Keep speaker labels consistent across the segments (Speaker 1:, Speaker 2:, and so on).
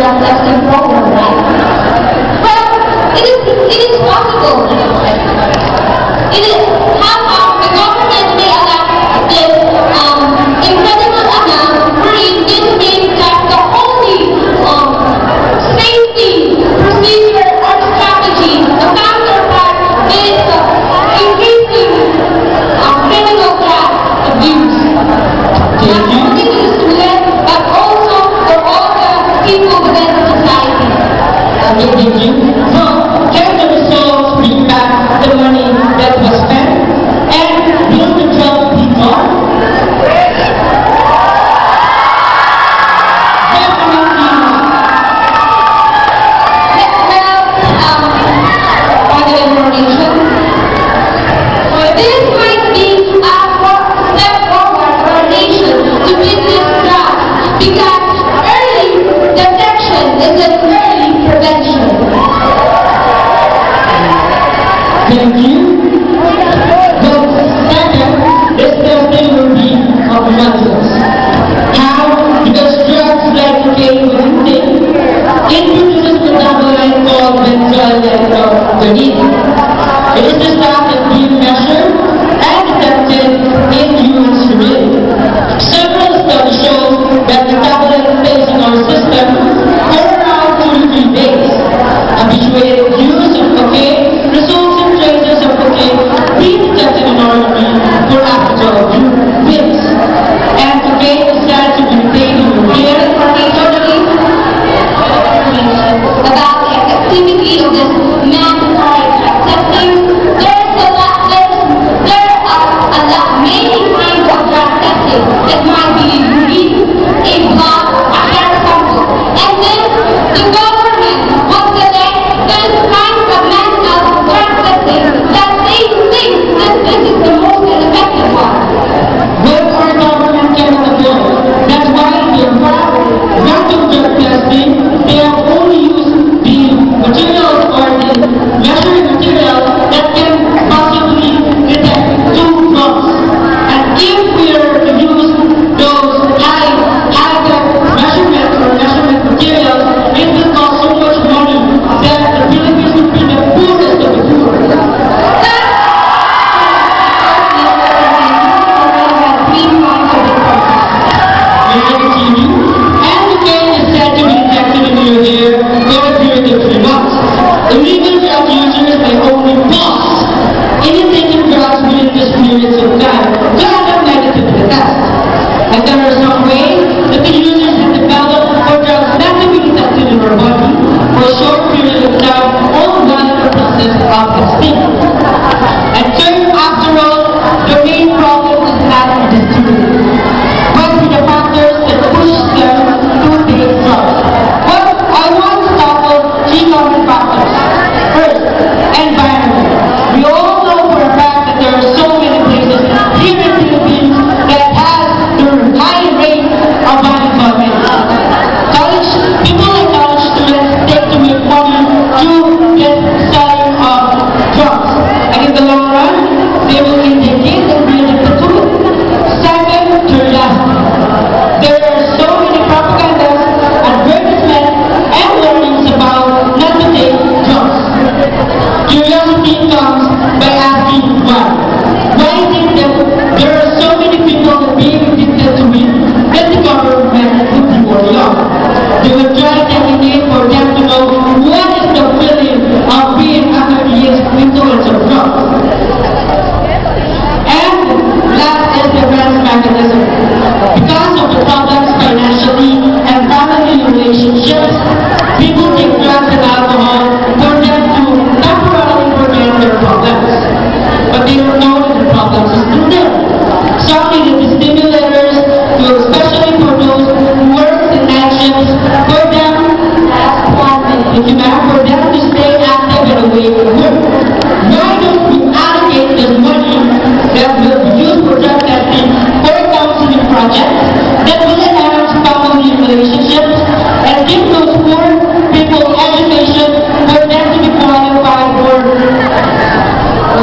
Speaker 1: drug testing program, right? Well, it is possible. How the government may allow this incredible amount wherein this means that the only safety procedure or strategy, the counterpart is increasing criminal drug abuse. Not only to the students, but also for all the people within the society.
Speaker 2: Thank you. So, can the results bring back the money that was spent and will the drug be gone? Definitely not.
Speaker 1: Other information. This might be a step forward for a nation to beat this drug because early detection is an early prevention.
Speaker 2: Thank you. The second is testing will be of muscles. How? Because drugs like cocaine or intake introduces metabolite called benzodiazepine. It is the stuff that being measured and detected in human urine. Several studies show that metabolite stays in our system for around 2 to 3 days. Habituated use of cocaine results in traces of cocaine being detected in our urine for after 12 weeks. And cocaine is said to be retained in your hair for eternity.
Speaker 1: About the activity of this mandatory drug testing, there are a lot, many kinds of drug testing. It might be urine, a blood, a hair sample, and then the government will select those kinds of medical drug testing that they think that this is the most effective one.
Speaker 2: But our government cannot afford. That's why they are proud. Random drug testing, they have only used the materials or the measuring material that can possibly detect 2 drugs. And if we are to use those high-tech measurement materials, it will cost so much money that the Philippines would be the poorest of the poor. And cocaine is said to be detected in your hair for a period of 3 months. Illegal drug users may only pause any taking drugs within this periods of time to have a negative test. And there are some ways that the users have developed for drugs not to be detected in our body for a short period of time, all while in the process of testing. And third, after all, the main problem is not with the student, but with the factors that push them to take drugs. Well, I want to tackle 3 common factors. First, environment. We all know for a fact that there are so many places here in the Philippines that has the high rate of violent violence. People like college students take to make money to get selling of drugs. And in the long run, they will indicate and be addicted to it. Second, curiosity. There are so many propagandas, advertisements, and warnings about not to take drugs. Curiosity comes by asking why. Why is it that there are so many people that being addicted to it that the government would be worried of? They will try taking it for them to know what is the feeling of being under the influence of drugs. And last is defense mechanism. Because of the problems financially and family relationships, people take drugs and alcohol for them to temporarily forget their problems. But they don't know that the problems are still there. Some needed the stimulators, especially for those who work in night shifts, for them, for them to stay active and away from work. Why don't we allocate this money that will be used for drug testing for counseling projects that will enhance family relationships and give those poor people education for them to be qualified for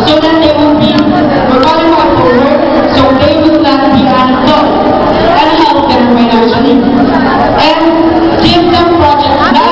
Speaker 2: so that they will be qualified for work, so they will not be unemployed and help them financially. And give them projects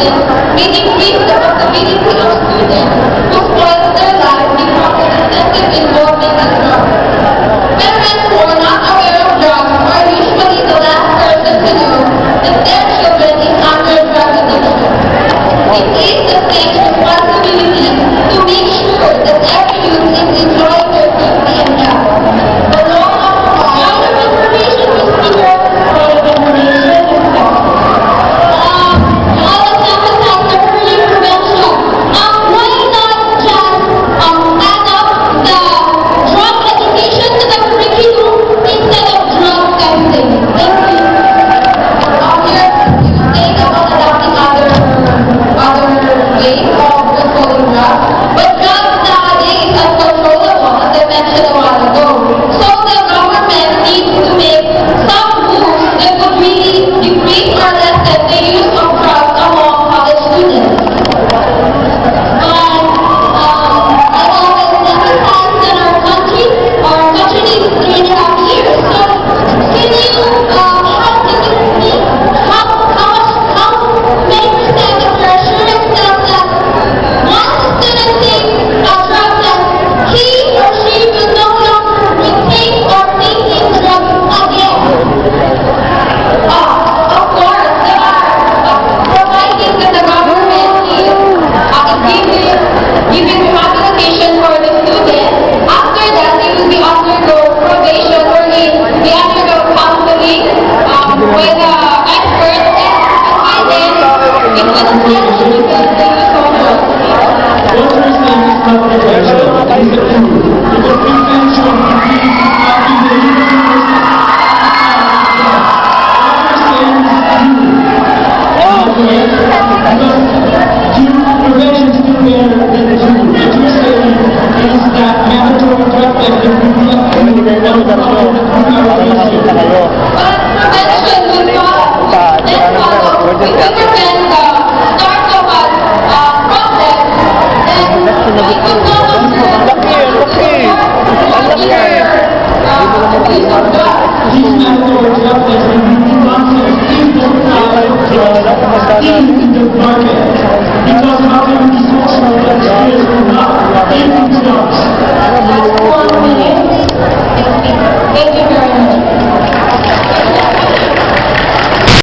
Speaker 1: students may increase the possibility of students who spoil their lives because of excessive involvement in drugs. Parents who are not aware of drugs are usually the last person to know that their children is under drug addiction. It is the state's responsibility to make sure that every youth is enjoying their safety and health. The law of kind of information is clear. Kind of information is clear. Let's emphasize the early prevention. Why not just add up the drug education to the curriculum instead of drug testing? Thank you. Here, you think about adopting other ways of controlling drugs, but drugs nowadays are uncontrollable, as I mentioned a while ago. So the government needs to make some moves that would really decrease or lessen the use of drugs among college students. But I've always emphasized that our country needs 3.5 years. So can you how many percent of your assurance tells that once a student takes a drug test, he or she will no longer take or take in drugs again? Of course, there are providing that the government is giving rehabilitation for the student. After that, they will be undergo probation or they undergo counseling with experts, and by then it will actually be the use of drugs.
Speaker 2: What we're saying is not prevention, it's a cure. Because prevention really is not the universal. What we're saying is cure.